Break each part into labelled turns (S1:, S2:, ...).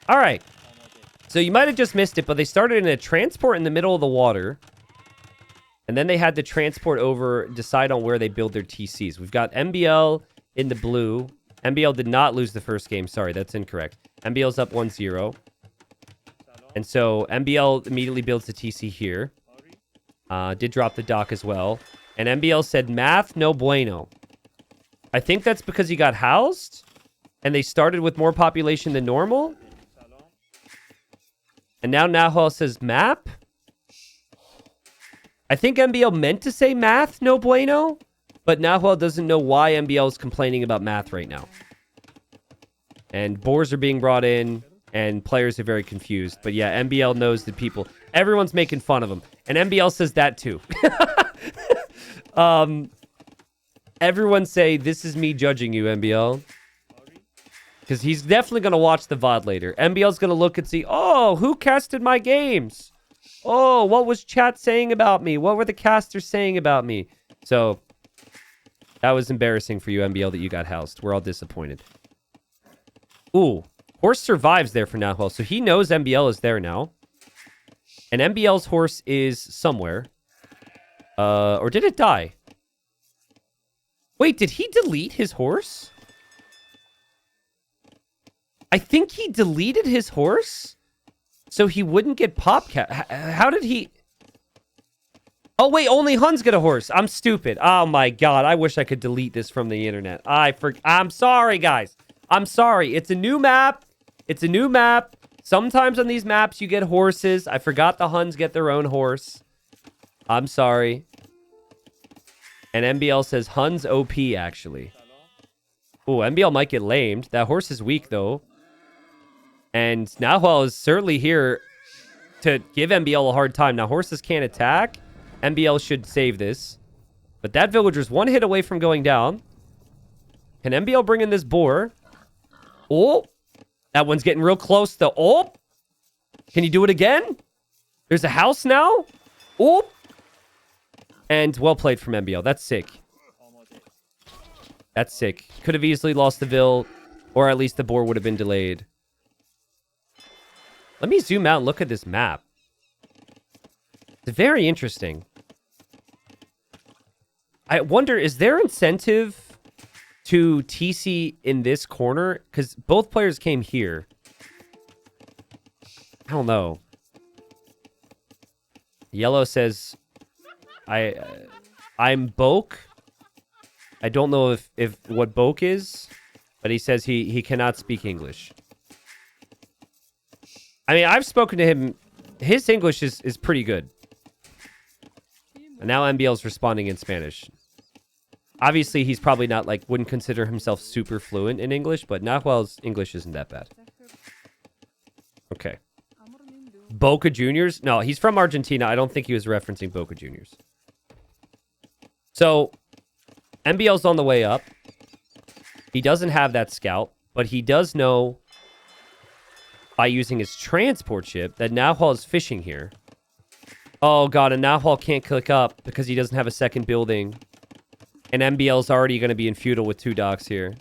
S1: All right. So you might have just missed it, but they started in a transport in the middle of the water. And then they had to transport over, decide on where they build their TCs. We've got MBL in the blue. MBL did not lose the first game. Sorry, that's incorrect. MBL's up 1-0. And so MBL immediately builds the TC here. Did drop the dock as well. And MBL said, math, no bueno. I think that's because he got housed. And they started with more population than normal. And now Nahuel says map. I think MBL meant to say math, no bueno. But Nahuel doesn't know why MBL is complaining about math right now. And boars are being brought in. And players are very confused. But yeah, MBL knows that people... Everyone's making fun of him. And MBL says that too. Everyone say, this is me judging you, MBL. Because he's definitely going to watch the VOD later. MBL's going to look and see, oh, who casted my games? Oh, what was chat saying about me? What were the casters saying about me? So, that was embarrassing for you, MBL, that you got housed. We're all disappointed. Ooh. Horse survives there for Nahuel, so he knows MBL is there now. And MBL's horse is somewhere. Or did it die? Wait, did he delete his horse? I think he deleted his horse so he wouldn't get popcat. How did he... Oh, wait, only Huns get a horse. I'm stupid. Oh, my God. I wish I could delete this from the internet. I'm sorry, guys. I'm sorry. It's a new map. It's a new map. Sometimes on these maps you get horses. I forgot the Huns get their own horse. I'm sorry. And MBL says Huns OP, actually. Ooh, MBL might get lamed. That horse is weak, though. And Nahuel is certainly here to give MBL a hard time. Now, horses can't attack. MBL should save this. But that villager's one hit away from going down. Can MBL bring in this boar? Oh! That one's getting real close, though. Oh! Can you do it again? There's a house now? Oh! And well played from MBL. That's sick. That's sick. Could have easily lost the Vill, or at least the boar would have been delayed. Let me zoom out and look at this map. It's very interesting. I wonder, is there incentive to TC in this corner? Because both players came here. I don't know. Yellow says, I'm Boke. I don't know if what Boke is, but he says he cannot speak English. I mean, I've spoken to him. His English is pretty good. And now MBL's responding in Spanish. Obviously, he's probably not, like, wouldn't consider himself super fluent in English, but Nahuel's English isn't that bad. Okay. Boca Juniors? No, he's from Argentina. I don't think he was referencing Boca Juniors. So, MBL's on the way up. He doesn't have that scout, but he does know by using his transport ship that Nahuel is fishing here. Oh, God, and Nahuel can't click up because he doesn't have a second building. And MBL's already going to be in feudal with 2 docks here.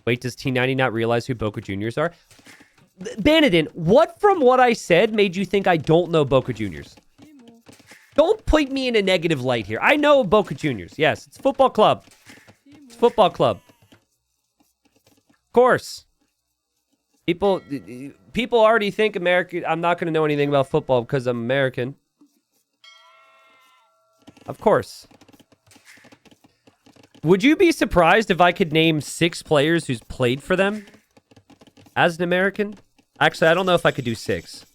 S1: Wait, does T90 not realize who Boca Juniors are? Banadin, what from what I said made you think I don't know Boca Juniors? Don't put me in a negative light here. I know Boca Juniors. Yes, it's a football club. It's a football club. Of course. People already think American. I'm not going to know anything about football because I'm American. Of course. Would you be surprised if I could name 6 players who's played for them as an American? Actually, I don't know if I could do 6.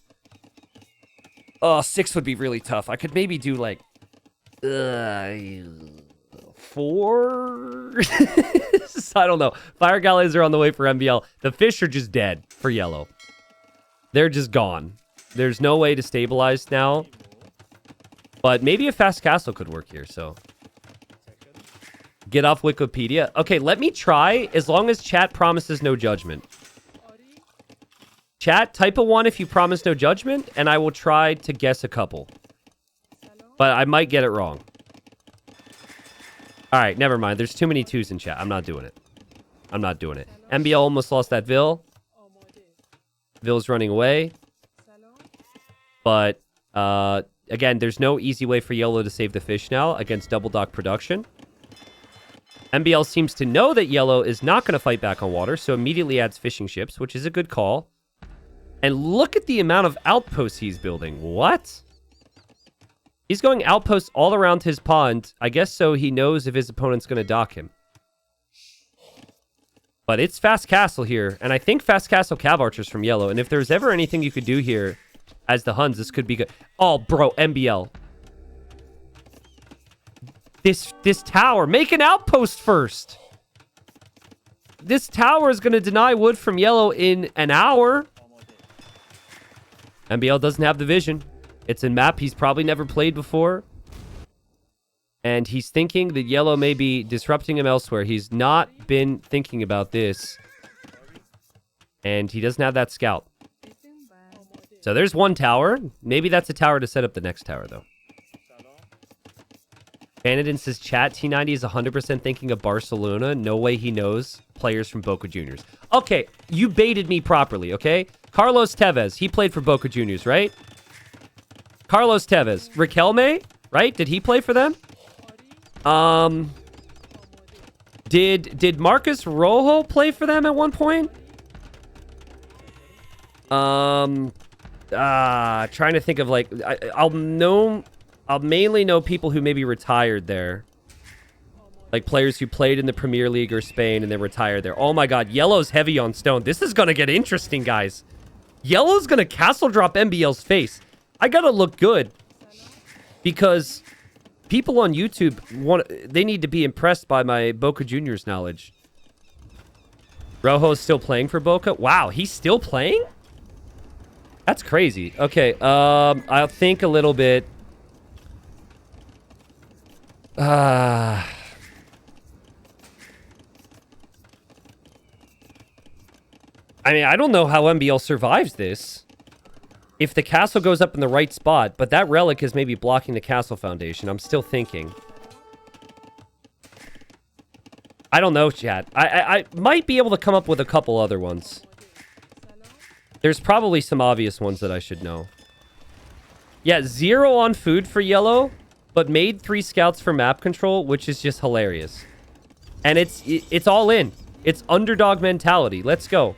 S1: Oh, 6 would be really tough. I could maybe do like 4. I don't know. Fire galleys are on the way for MBL. The fish are just dead for yellow. They're just gone. There's no way to stabilize now. But maybe a fast castle could work here, so. Get off Wikipedia. Okay, let me try, as long as chat promises no judgment. Chat, type a 1 if you promise no judgment, and I will try to guess a couple. But I might get it wrong. Alright, never mind. There's too many 2s in chat. I'm not doing it. I'm not doing it. MBL almost lost that Vill. Vill's running away. But, again, there's no easy way for Yellow to save the fish now against double dock production. MBL seems to know that Yellow is not going to fight back on water, so immediately adds fishing ships, which is a good call. And look at the amount of outposts he's building. What? He's going outposts all around his pond, I guess so he knows if his opponent's going to dock him. But it's Fast Castle here, and I think Fast Castle Cav Archers from Yellow, and if there's ever anything you could do here as the Huns, this could be good. Oh, bro, MBL. This tower, make an outpost first. This tower is going to deny wood from Yellow in an hour. MBL doesn't have the vision. It's a map he's probably never played before. And he's thinking that Yellow may be disrupting him elsewhere. He's not been thinking about this. And he doesn't have that scout. So there's one tower. Maybe that's a tower to set up the next tower, though. Vanadin says, chat, T90 is 100% thinking of Barcelona. No way he knows players from Boca Juniors. Okay, you baited me properly, okay? Carlos Tevez, he played for Boca Juniors, right? Carlos Tevez. Riquelme, right? Did he play for them? Did Marcus Rojo play for them at one point? Trying to think of like I'll mainly know people who maybe retired there. Like players who played in the Premier League or Spain and then retired there. Oh my god, Yellow's heavy on stone. This is gonna get interesting, guys. Yellow's gonna castle drop MBL's face. I gotta look good. Because people on YouTube they need to be impressed by my Boca Juniors knowledge. Rojo's still playing for Boca? Wow, he's still playing? That's crazy. Okay, I'll think a little bit. I mean, I don't know how MBL survives this. If the castle goes up in the right spot, but that relic is maybe blocking the castle foundation. I'm still thinking. I don't know, chat. I might be able to come up with a couple other ones. There's probably some obvious ones that I should know. Yeah, 0 on food for Yellow, but made 3 scouts for map control, which is just hilarious. And it's all in. It's underdog mentality. Let's go.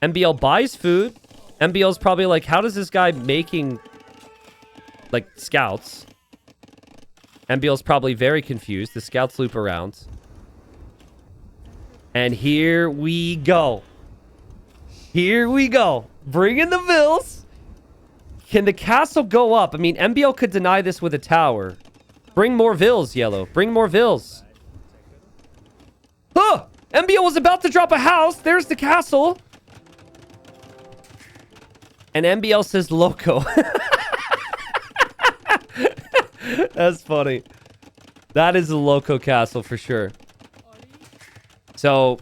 S1: MBL buys food. MBL's probably like, how does this guy making, like, scouts? MBL's probably very confused. The scouts loop around. And here we go. Here we go. Bring in the vills. Can the castle go up? I mean, MBL could deny this with a tower. Bring more vills, Yellow. Bring more vills. Oh! MBL was about to drop a house. There's the castle. And MBL says Loco. That's funny. That is a Loco Castle for sure. So,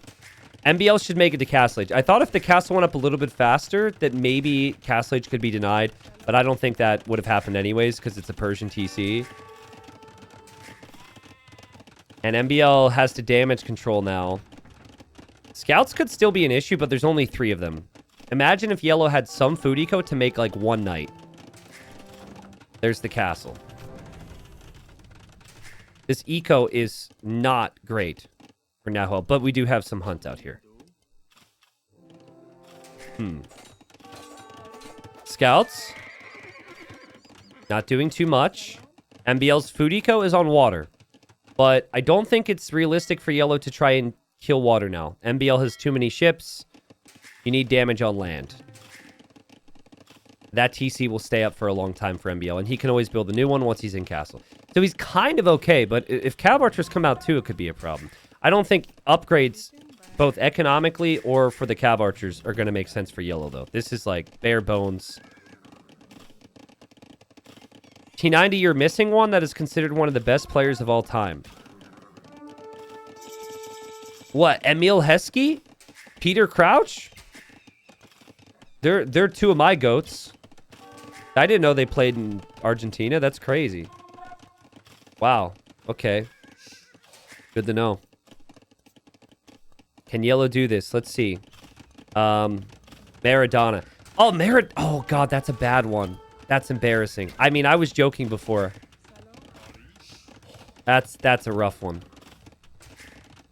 S1: MBL should make it to Castle Age. I thought if the castle went up a little bit faster, that maybe Castle Age could be denied. But I don't think that would have happened anyways, because it's a Persian TC. And MBL has to damage control now. Scouts could still be an issue, but there's only 3 of them. Imagine if Yellow had some food eco to make like 1 night. There's the castle. This eco is not great for Nahuel, but we do have some hunt out here. Scouts. Not doing too much. MBL's food eco is on water. But I don't think it's realistic for Yellow to try and kill water now. MBL has too many ships. You need damage on land. That TC will stay up for a long time for MBL, and he can always build a new one once he's in castle. So he's kind of okay, but if Cav Archers come out too, it could be a problem. I don't think upgrades, both economically or for the Cav Archers, are going to make sense for Yellow, though. This is like bare bones. T90, you're missing one that is considered one of the best players of all time. What, Emil Heskey? Peter Crouch? They're 2 of my goats. I didn't know they played in Argentina. That's crazy. Wow. Okay. Good to know. Can Yellow do this? Let's see. Build Maradona. Oh, Oh, God, that's a bad one. That's embarrassing. I mean, I was joking before. That's a rough one.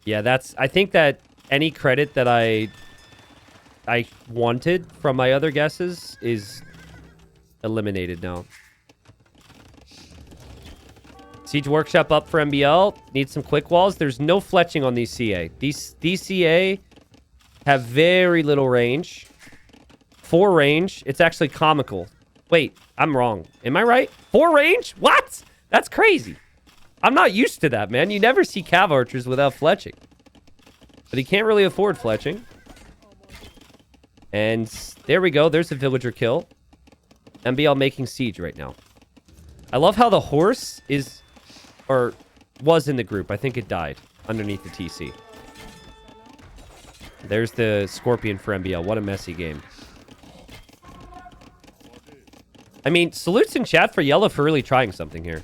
S1: Yeah, I think that any credit that I wanted from my other guesses is eliminated now. Siege Workshop up for MBL. Need some quick walls. There's no fletching on these CA. These CA have very little range. 4 range. It's actually comical. Wait, I'm wrong. Am I right? 4 range? What? That's crazy. I'm not used to that, man. You never see cav archers without fletching. But he can't really afford fletching. And there we go. There's a villager kill. MBL making siege right now. I love how the horse is... or was in the group. I think it died underneath the TC. There's the Scorpion for MBL. What a messy game. I mean, salutes in chat for Yellow for really trying something here.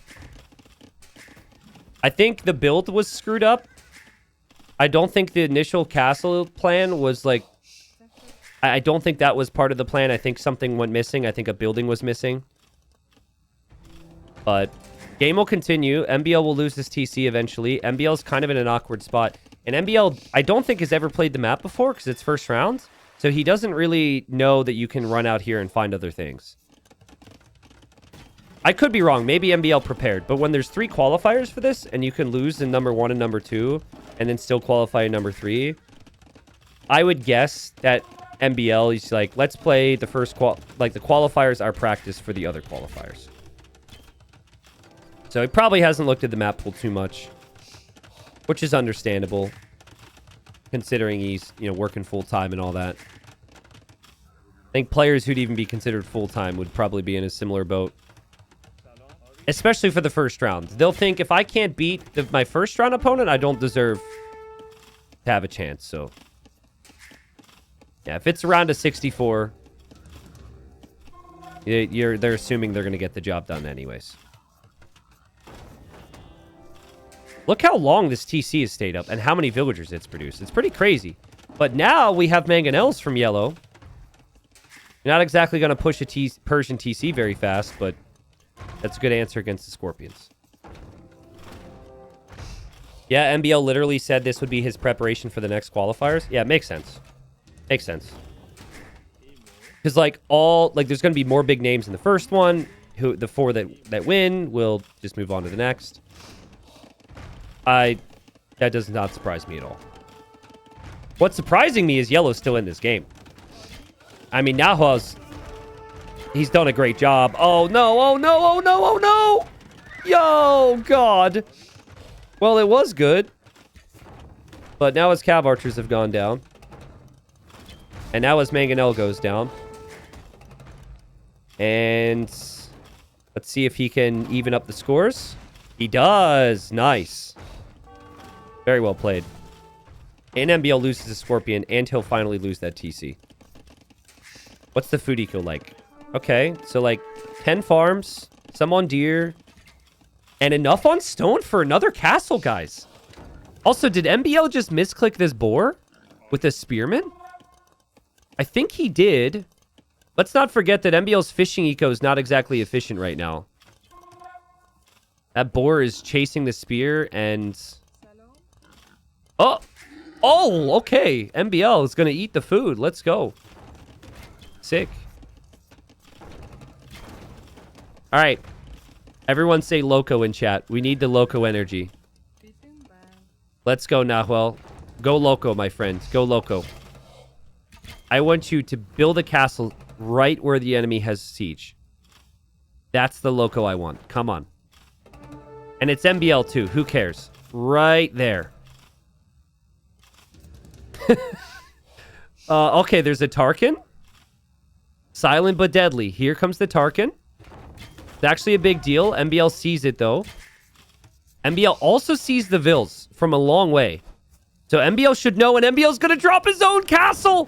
S1: I think the build was screwed up. I don't think the initial castle plan was like... I don't think that was part of the plan. I think something went missing. I think a building was missing. But game will continue. MBL will lose this TC eventually. MBL's kind of in an awkward spot. And MBL, I don't think has ever played the map before because it's first round. So he doesn't really know that you can run out here and find other things. I could be wrong. Maybe MBL prepared. But when there's 3 qualifiers for this, and you can lose in number 1 and number 2, and then still qualify in number 3, I would guess that MBL is like, let's play the first the qualifiers are practice for the other qualifiers. So he probably hasn't looked at the map pool too much, which is understandable, considering he's, working full-time and all that. I think players who'd even be considered full-time would probably be in a similar boat. Especially for the first round. They'll think, if I can't beat my first round opponent, I don't deserve to have a chance. So, yeah, if it's around a 64, they're assuming they're going to get the job done anyways. Look how long this TC has stayed up and how many villagers it's produced. It's pretty crazy. But now we have mangonels from Yellow. You're not exactly going to push a Persian TC very fast, but... that's a good answer against the Scorpions. Yeah, MBL literally said this would be his preparation for the next qualifiers. Yeah, it makes sense. Makes sense. Because, there's going to be more big names in the first one. The 4 that win will just move on to the next. That does not surprise me at all. What's surprising me is Yellow's still in this game. I mean, Nahuel's... he's done a great job. Oh, no. Oh, no. Oh, no. Oh, no. Yo, God. Well, it was good. But now his cav archers have gone down. And now his mangonel goes down. And let's see if he can even up the scores. He does. Nice. Very well played. And MBL loses the Scorpion, and he'll finally lose that TC. What's the food eco like? Okay, so 10 farms, some on deer, and enough on stone for another castle, guys. Also, did MBL just misclick this boar with a spearman? I think he did. Let's not forget that MBL's fishing eco is not exactly efficient right now. That boar is chasing the spear and... Oh, okay. MBL is going to eat the food. Let's go. Sick. All right. Everyone say Loco in chat. We need the Loco energy. Let's go, Nahuel. Go Loco, my friend. Go Loco. I want you to build a castle right where the enemy has siege. That's the Loco I want. Come on. And it's MBL too. Who cares? Right there. Okay, there's a Tarkin. Silent but deadly. Here comes the Tarkin. It's actually a big deal. MBL sees it, though. MBL also sees the Vils from a long way. So MBL should know, and MBL's going to drop his own castle.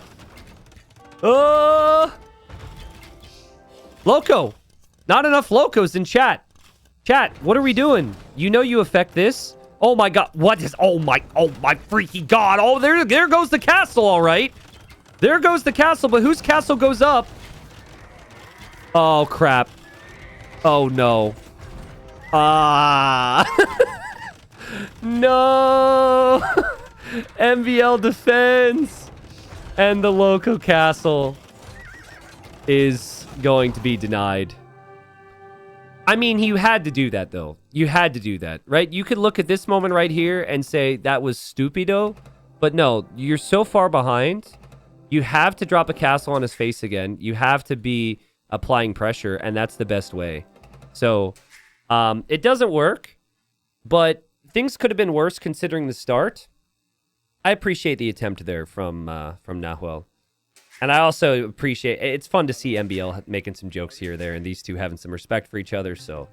S1: Loco. Not enough Locos in chat. Chat, what are we doing? You know you affect this. Oh my god. What is... Oh my freaky god. Oh, there goes the castle, all right. There goes the castle, but whose castle goes up? Oh, crap. Oh, no. Ah. No. MBL defends. And the Loco Castle is going to be denied. I mean, you had to do that, though. You had to do that, right? You could look at this moment right here and say that was stupido. But no, you're so far behind. You have to drop a castle on his face again. You have to be applying pressure, and that's the best way. So, it doesn't work, but things could have been worse considering the start. I appreciate the attempt there from Nahuel. And I also appreciate... It's fun to see MBL making some jokes here or there, and these two having some respect for each other, so...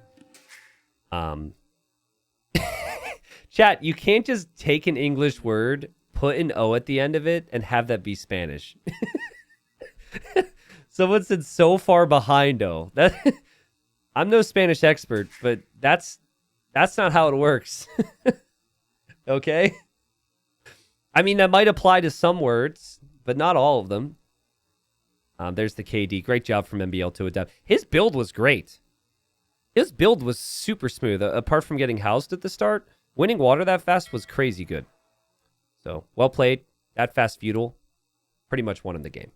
S1: Chat, you can't just take an English word, put an O at the end of it, and have that be Spanish. Someone said so far behind, oh. I'm no Spanish expert, but that's not how it works. Okay? I mean, that might apply to some words, but not all of them. There's the KD. Great job from MBL to adapt. His build was great. His build was super smooth. Apart from getting housed at the start, winning water that fast was crazy good. So, well played. That fast feudal. Pretty much won in the game.